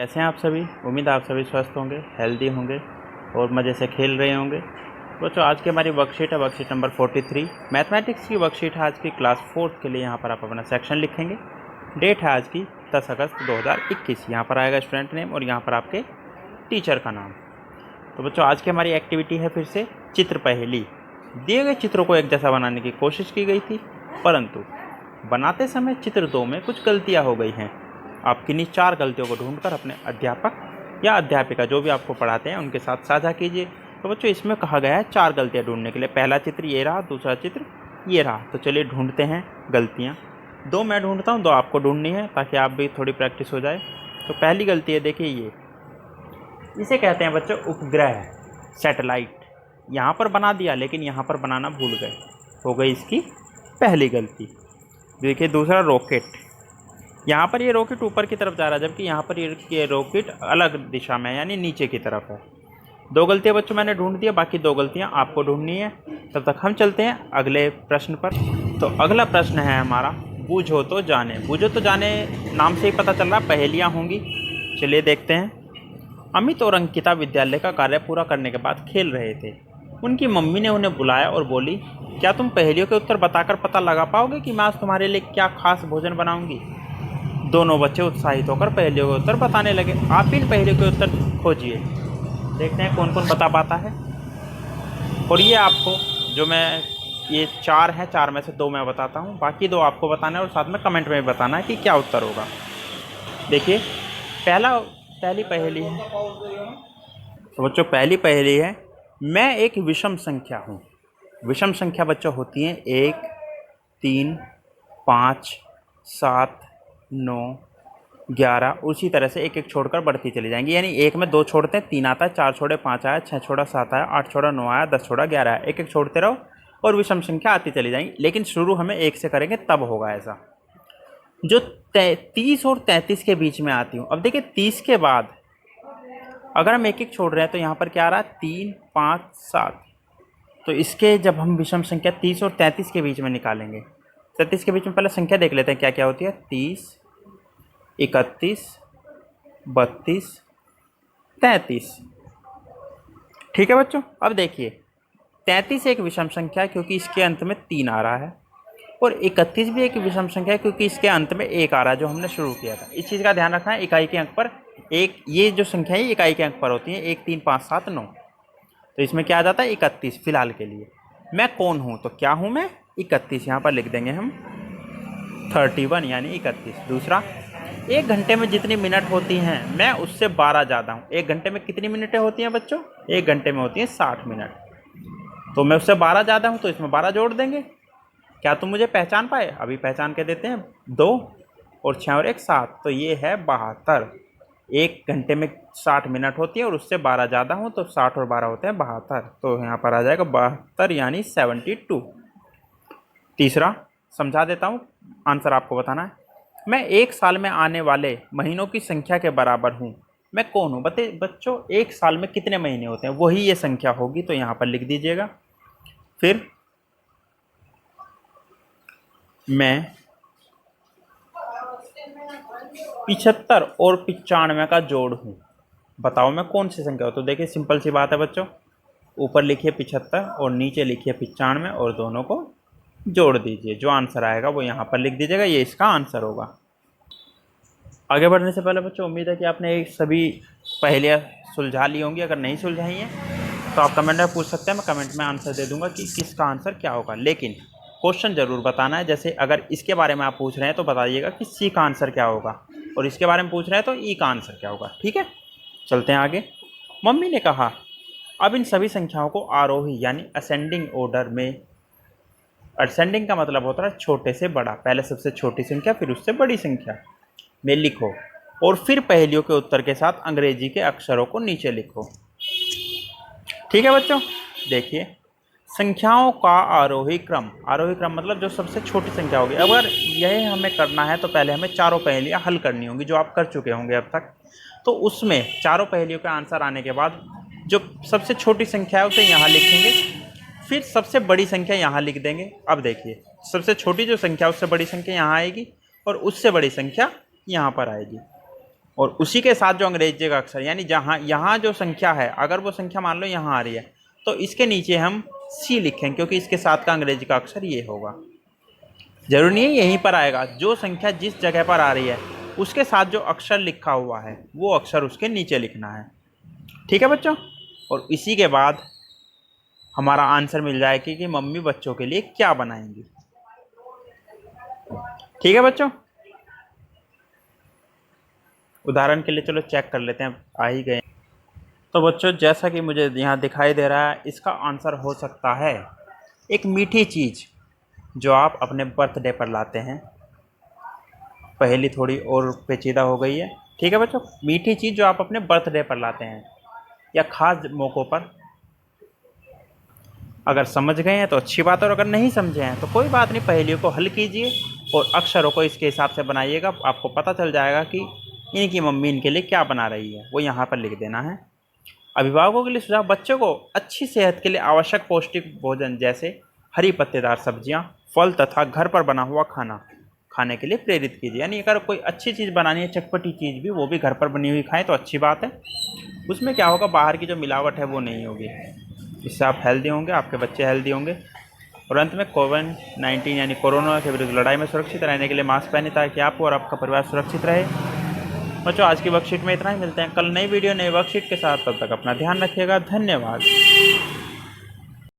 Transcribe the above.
कैसे हैं आप सभी। उम्मीद है आप सभी स्वस्थ होंगे, हेल्दी होंगे और मज़े से खेल रहे होंगे। बच्चों आज की हमारी वर्कशीट है, वर्कशीट नंबर 43 मैथमेटिक्स की वर्कशीट है आज की क्लास 4th के लिए। यहाँ पर आप अपना सेक्शन लिखेंगे। डेट है आज की 10 अगस्त 2021। यहाँ पर आएगा स्टूडेंट नेम और यहाँ पर आपके टीचर का नाम। तो बच्चों आज की हमारी एक्टिविटी है फिर से चित्र पहेली। दिए गए चित्रों को एक जैसा बनाने की कोशिश की गई थी, परंतु बनाते समय चित्र 2 में कुछ गलतियाँ हो गई हैं। आप किन्हीं 4 गलतियों को ढूंढकर अपने अध्यापक या अध्यापिका जो भी आपको पढ़ाते हैं उनके साथ साझा कीजिए। तो बच्चों इसमें कहा गया है 4 गलतियां ढूंढने के लिए। पहला चित्र ये रहा, दूसरा चित्र ये रहा। तो चलिए ढूंढते हैं गलतियां। 2 मैं ढूंढता हूं, 2 आपको ढूंढनी है ताकि आप भी थोड़ी प्रैक्टिस हो जाए। तो पहली गलती है, देखिए ये, इसे कहते हैं बच्चों उपग्रह, सैटेलाइट। यहाँ पर बना दिया लेकिन यहाँ पर बनाना भूल गए, हो गई इसकी पहली गलती। देखिए दूसरा रॉकेट, यहाँ पर ये रॉकेट ऊपर की तरफ जा रहा है जबकि यहाँ पर ये रॉकेट अलग दिशा में यानी नीचे की तरफ है। 2 गलतियाँ बच्चों मैंने ढूंढ दिया, बाकी 2 गलतियाँ आपको ढूंढनी है। तब तक हम चलते हैं अगले प्रश्न पर। तो अगला प्रश्न है हमारा बूझो तो जाने। बूझो तो जाने नाम से ही पता चल रहा पहेलियाँ होंगी। चलिए देखते हैं। अमित और अंकिता विद्यालय का कार्य पूरा करने के बाद खेल रहे थे। उनकी मम्मी ने उन्हें बुलाया और बोली, क्या तुम पहेलियों के उत्तर बताकर पता लगा पाओगे कि मैं आज तुम्हारे लिए क्या खास भोजन बनाऊंगी। दोनों बच्चे उत्साहित होकर पहेलियों के उत्तर बताने लगे। आप इन पहेलियों के उत्तर खोजिए, देखते हैं कौन कौन बता पाता है। और ये आपको जो मैं ये 4 हैं, 4 में से 2 मैं बताता हूँ, बाकी 2 आपको बताना है और साथ में कमेंट में भी बताना है कि क्या उत्तर होगा। देखिए पहली पहेली है। तो बच्चों पहली पहेली है, मैं एक विषम संख्या हूँ। विषम संख्या बच्चों होती हैं 1, 3, 5, 7, 9, 11। उसी तरह से एक एक छोड़कर बढ़ती चली जाएंगी, यानी 1 में 2 छोड़ते हैं 3 आता है, 4 छोड़े 5 आया, 6 छोड़ा 7 आया, 8 छोड़ा 9 आया, 10 छोड़ा 11 आया। एक एक छोड़ते रहो और विषम संख्या आती चली जाएंगी, लेकिन शुरू हमें 1 से करेंगे तब होगा ऐसा। जो 30 और 33 के बीच में आती हूँ। अब देखिए 30 के बाद अगर हम एक एक छोड़ रहे हैं तो यहाँ पर क्या आ रहा है 3, 5, 7। तो इसके जब हम विषम संख्या 30 और 33 के बीच में निकालेंगे, 33 के बीच में पहले संख्या देख लेते हैं क्या क्या होती है। 30, 31, 32, 33। ठीक है बच्चों। अब देखिए 33 एक विषम संख्या है क्योंकि इसके अंत में 3 आ रहा है, और 31 भी एक विषम संख्या है क्योंकि इसके अंत में 1 आ रहा है जो हमने शुरू किया था। इस चीज़ का ध्यान रखना है, इकाई के अंक पर एक, ये जो संख्या है इकाई के अंक पर होती है, 1, 3, 5, 7, 9। तो इसमें क्या आ जाता है 31 फिलहाल के लिए। मैं कौन हूँ, तो क्या हूँ मैं 31, यहाँ पर लिख देंगे हम 31 यानी 31। दूसरा, 1 घंटे में जितनी मिनट होती हैं मैं उससे 12 ज़्यादा हूँ। 1 घंटे में कितनी मिनटें होती हैं बच्चों, 1 घंटे में होती हैं 60 मिनट। तो मैं उससे 12 ज़्यादा हूँ तो इसमें 12 जोड़ देंगे। क्या तुम मुझे पहचान पाए, अभी पहचान के देते हैं। 2 और 6 और 1 7, तो ये है 72। 1 घंटे में 60 मिनट होती है और उससे 12 ज़्यादा हूँ तो 60 और 12 होते हैं 72। तो यहाँ पर आ जाएगा 72 यानी 72। तीसरा समझा देता हूँ, आंसर आपको बताना है। मैं 1 साल में आने वाले महीनों की संख्या के बराबर हूँ। मैं कौन हूँ बच्चों, 1 साल में कितने महीने होते हैं वही ये संख्या होगी, तो यहाँ पर लिख दीजिएगा। फिर मैं 75 और 95 का जोड़ हूँ। बताओ मैं कौन सी संख्या हो। तो देखिए सिंपल सी बात है बच्चों, ऊपर लिखिए 75 और नीचे लिखिए 95 और दोनों को जोड़ दीजिए। जो आंसर आएगा वो यहाँ पर लिख दीजिएगा, ये इसका आंसर होगा। आगे बढ़ने से पहले बच्चों उम्मीद है कि आपने एक सभी पहेलियाँ सुलझा ली होंगी। अगर नहीं सुलझाई हैं तो आप कमेंट में पूछ सकते हैं, मैं कमेंट में आंसर दे दूंगा कि किसका आंसर क्या होगा। लेकिन क्वेश्चन ज़रूर बताना है। जैसे अगर इसके बारे में आप पूछ रहे हैं तो बताइएगा कि सी का आंसर क्या होगा, और इसके बारे में पूछ रहे हैं तो ई का आंसर क्या होगा। ठीक है, चलते हैं आगे। मम्मी ने कहा, अब इन सभी संख्याओं को आरोही यानी असेंडिंग ऑर्डर में, असेंडिंग का मतलब होता है छोटे से बड़ा, पहले सबसे छोटी संख्या फिर उससे बड़ी संख्या में लिखो, और फिर पहेलियों के उत्तर के साथ अंग्रेजी के अक्षरों को नीचे लिखो। ठीक है बच्चों। देखिए संख्याओं का आरोही क्रम, आरोही क्रम मतलब जो सबसे छोटी संख्या होगी। अगर यह हमें करना है तो पहले हमें 4 पहेलियाँ हल करनी होंगी जो आप कर चुके होंगे अब तक। तो उसमें 4 पहेलियों का आंसर आने के बाद जो सबसे छोटी संख्या है उसे यहाँ लिखेंगे, फिर सबसे बड़ी संख्या यहाँ लिख देंगे। अब देखिए सबसे छोटी जो संख्या उससे बड़ी संख्या यहाँ आएगी और उससे बड़ी संख्या यहाँ पर आएगी। और उसी के साथ जो अंग्रेजी का अक्षर, यानी जहाँ यहाँ जो संख्या है, अगर वो संख्या मान लो यहाँ आ रही है तो इसके नीचे हम सी लिखेंगे, क्योंकि इसके साथ का अंग्रेजी का अक्षर ये होगा। जरूरी नहीं है यहीं पर आएगा, जो संख्या जिस जगह पर आ रही है उसके साथ जो अक्षर लिखा हुआ है वो अक्षर उसके नीचे लिखना है। ठीक है बच्चों। और इसी के बाद हमारा आंसर मिल जाएगा कि मम्मी बच्चों के लिए क्या बनाएंगी। ठीक है बच्चों। उदाहरण के लिए चलो चेक कर लेते हैं, आ ही गए। तो बच्चों जैसा कि मुझे यहाँ दिखाई दे रहा है, इसका आंसर हो सकता है एक मीठी चीज़ जो आप अपने बर्थडे पर लाते हैं। पहली थोड़ी और पेचीदा हो गई है। ठीक है बच्चों, मीठी चीज़ जो आप अपने बर्थडे पर लाते हैं या ख़ास मौक़ों पर। अगर समझ गए हैं तो अच्छी बात है, और अगर नहीं समझे हैं तो कोई बात नहीं, पहेलियों को हल कीजिए और अक्षरों को इसके हिसाब से बनाइएगा। आपको पता चल जाएगा कि इनकी मम्मी इनके लिए क्या बना रही है, वो यहाँ पर लिख देना है। अभिभावकों के लिए सुझाव, बच्चों को अच्छी सेहत के लिए आवश्यक पौष्टिक भोजन जैसे हरी पत्तेदार सब्जियां, फल तथा घर पर बना हुआ खाना खाने के लिए प्रेरित कीजिए। यानी अगर कोई अच्छी चीज़ बनानी है, चटपटी चीज़ भी, वो भी घर पर बनी हुई खाएं तो अच्छी बात है। उसमें क्या होगा, बाहर की जो मिलावट है वो नहीं होगी। इससे आप हेल्दी होंगे, आपके बच्चे हेल्दी होंगे। और अंत में कोविड-19 यानी कोरोना के विरुद्ध लड़ाई में सुरक्षित रहने के लिए मास्क पहने ताकि आप और आपका परिवार सुरक्षित रहे। बच्चों आज की वर्कशीट में इतना ही, मिलते हैं कल नई वीडियो नई वर्कशीट के साथ। तब तक अपना ध्यान रखिएगा। धन्यवाद।